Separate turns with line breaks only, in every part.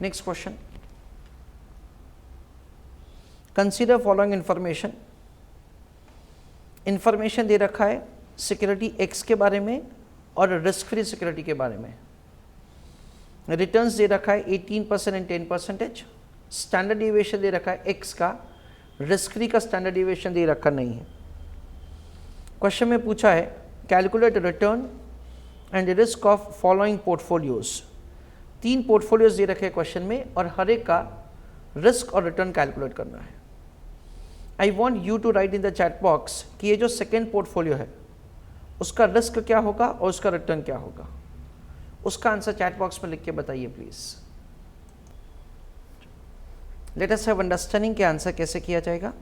Next question, consider following information. Information दे रखा है सिक्योरिटी एक्स के बारे में और रिस्क फ्री सिक्योरिटी के बारे में। रिटर्न्स दे रखा है 18% एंड 10%। स्टैंडर्ड डिविएशन दे रखा है एक्स का, रिस्क फ्री का स्टैंडर्ड डिविएशन दे रखा नहीं है। क्वेश्चन में पूछा है calculate return and risk of following portfolios. 3 portfolios दे रखे क्वेश्चन में और हर एक का रिस्क और रिटर्न कैलकुलेट करना है। I want you to write in the chat box कि ये जो सेकेंड पोर्टफोलियो है उसका रिस्क क्या होगा और उसका रिटर्न क्या होगा। उसका आंसर चैट बॉक्स में लिख के बताइए please. Let us have understanding के आंसर कैसे किया जाएगा।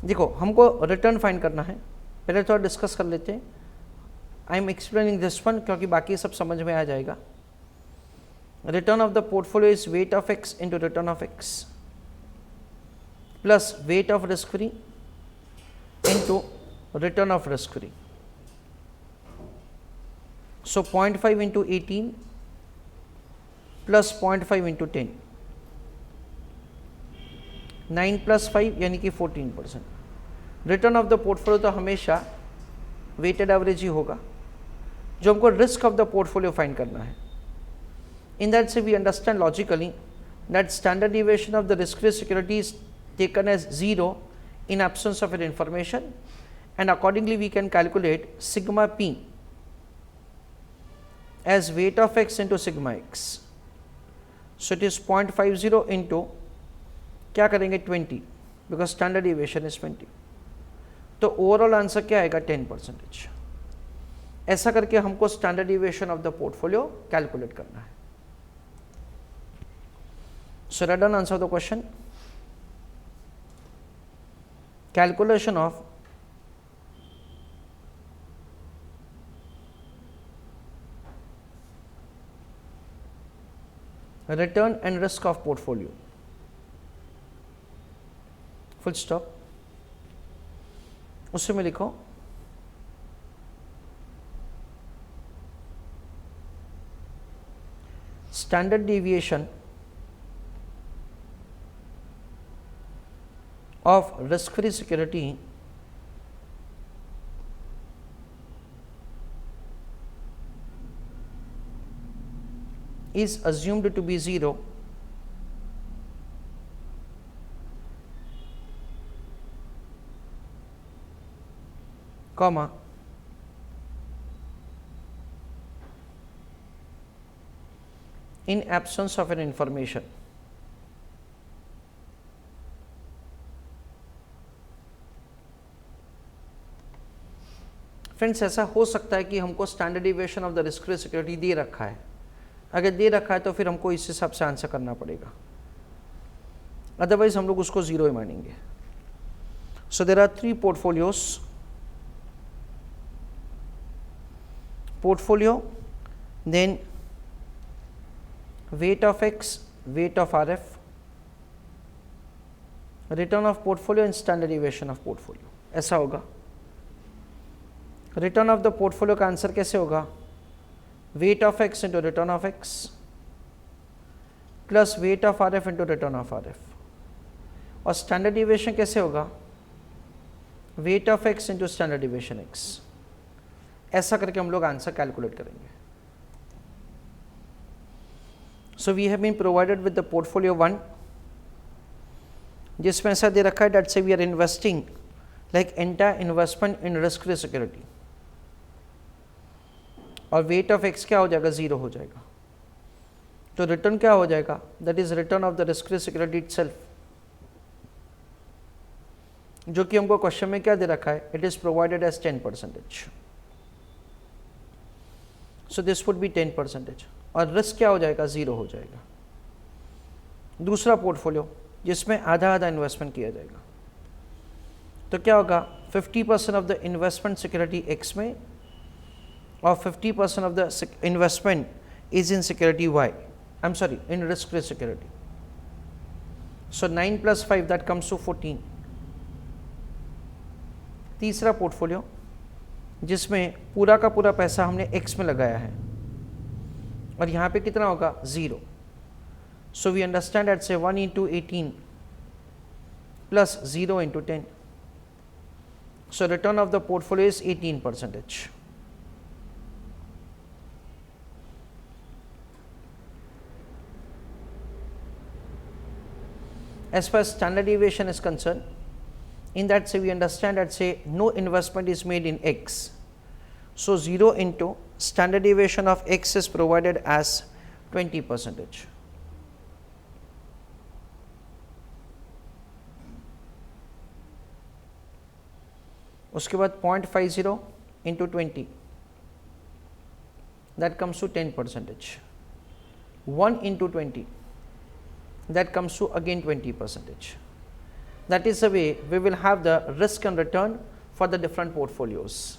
देखो हमको रिटर्न फाइंड करना है, पहले थोड़ा डिस्कस कर लेते हैं। I am explaining this one क्योंकि बाकी सब समझ में आ जाएगा। Return of the portfolio is wait of x into return of x plus weight of risk free into return of risk free. So 0.5 into 18 plus 0.5 into 10, 9 plus 5 यानी कि 14%। Return of the portfolio तो हमेशा weighted average ही होगा। जो हमको risk of the portfolio find करना है, in that से we understand logically that standard deviation of the risk free security is taken as 0 in absence of an information, and accordingly we can calculate sigma p as weight of x into sigma x. So it is 0.50 into क्या करेंगे 20 because standard deviation is 20. तो overall answer क्या आएगा 10%। ऐसा करके हमको standard deviation of the portfolio calculate करना है। So write down answer the question. Calculation of return and risk of portfolio, full stop. उससे में लिखो standard deviation of risk free security is assumed to be 0 comma in absence of an information। Friends ऐसा हो सकता है कि हमको standard deviation of the risk free security दे रखा है। अगर दे रखा है तो फिर हमको इस हिसाब से आंसर करना पड़ेगा, अदरवाइज हम लोग उसको 0 ही मानेंगे। So there are 3 portfolios. Portfolio, then weight of X, weight of R F, return of portfolio and standard deviation of portfolio. ऐसा होगा। रिटर्न ऑफ द पोर्टफोलियो का आंसर कैसे होगा, weight of x into return of x plus weight of RF into return of RF। और standard deviation कैसे होगा, weight of x into standard deviation x। ऐसा करके हम लोग आंसर कैलकुलेट करेंगे। So we have been provided with the portfolio 1 जिसमें ऐसा दे रखा है दैट से we are investing like entire investment in risk free security, और वेट ऑफ एक्स क्या हो जाएगा 0 हो जाएगा। तो रिटर्न क्या हो जाएगा, that is return of the risk free security itself, जो कि हमको क्वेश्चन में क्या दे रखा है, it is provided as 10%। So this would be 10% और रिस्क क्या हो जाएगा 0 हो जाएगा। दूसरा पोर्टफोलियो जिसमें आधा आधा इन्वेस्टमेंट किया जाएगा, तो क्या होगा 50% of the investment security x में और 50% of the investment is in security Y, I'm sorry, in risk free security। So 9 plus 5 that comes to 14। तीसरा पोर्टफोलियो जिसमें पूरा का पूरा पैसा हमने X में लगाया है और यहाँ पे कितना होगा 0। So we understand that say 1 into 18 plus 0 into 10. So return of the portfolio is 18%. As far as standard deviation is concerned, in that say we understand that say no investment is made in X. So 0 into standard deviation of X is provided as 20%. उसके बाद 0.50 into 20, that comes to 10%. 1 into 20, that comes to again 20%. That is the way we will have the risk and return for the different portfolios.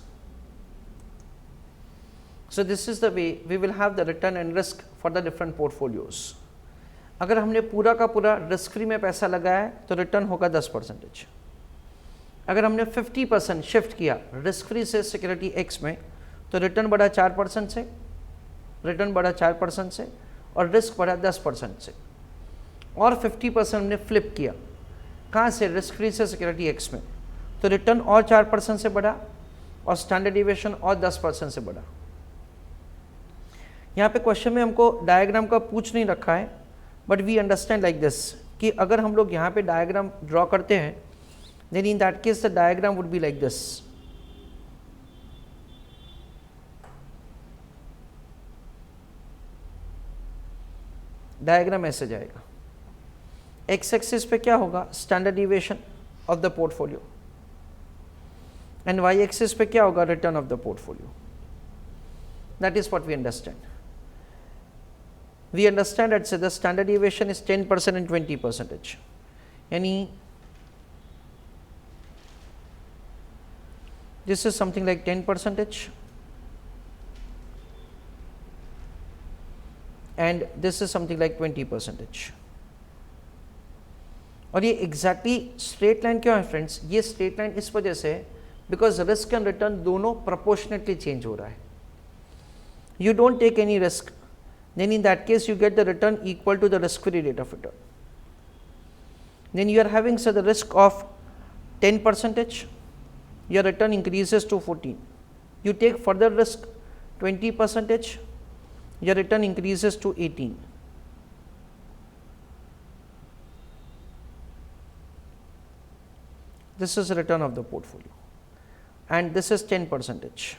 So this is the way we will have the return and risk for the different portfolios. अगर हमने पूरा का पूरा risk free में पैसा लगाया है तो रिटर्न होगा 10%. अगर हमने 50% शिफ्ट किया रिस्क फ्री से सिक्योरिटी एक्स में तो रिटर्न बढ़ा 4% से, रिटर्न बढ़ा 4% से और रिस्क बढ़ा 10% से. और 50% हमने फ्लिप किया कहाँ से, रिस्क फ्री से सिक्योरिटी एक्स में, तो रिटर्न और 4% से बढ़ा और स्टैंडर्ड डिविएशन और 10% से बढ़ा. यहाँ पे क्वेश्चन में हमको डायग्राम का पूछ नहीं रखा है, but we understand like this कि अगर हम लोग यहाँ पे डायग्राम ड्रॉ करते हैं, then in that case the diagram would be like this. Diagram ऐसे जाएगा. एक्स एक्सिस पे क्या होगा, standard deviation of the portfolio, and Y axis पे क्या होगा, return of the portfolio. That is what we understand. We understand that say the standard deviation is 10% and 20%. Yani this is something like 10% and this is something like 20%. और ये exactly straight line क्यों है friends? ये straight line इस वजह से because risk and return दोनों proportionately change हो रहा है. You don't take any risk, then in that case you get the return equal to the risk free rate of return. Then you are having say the risk of 10%, your return increases to 14. You take further risk 20%, your return increases to 18. This is the return of the portfolio and this is 10%.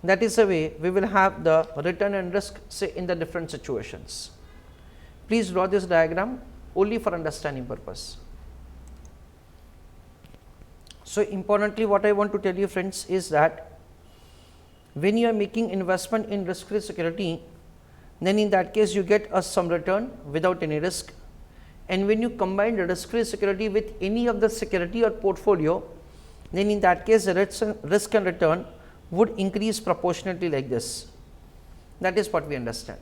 That is the way we will have the return and risk say in the different situations. Please draw this diagram only for understanding purpose. So importantly what I want to tell you friends is that when you are making investment in risk free security, then in that case you get some return without any risk, and when you combine the risk free security with any of the security or portfolio, then in that case the risk and return would increase proportionately like this. That is what we understand.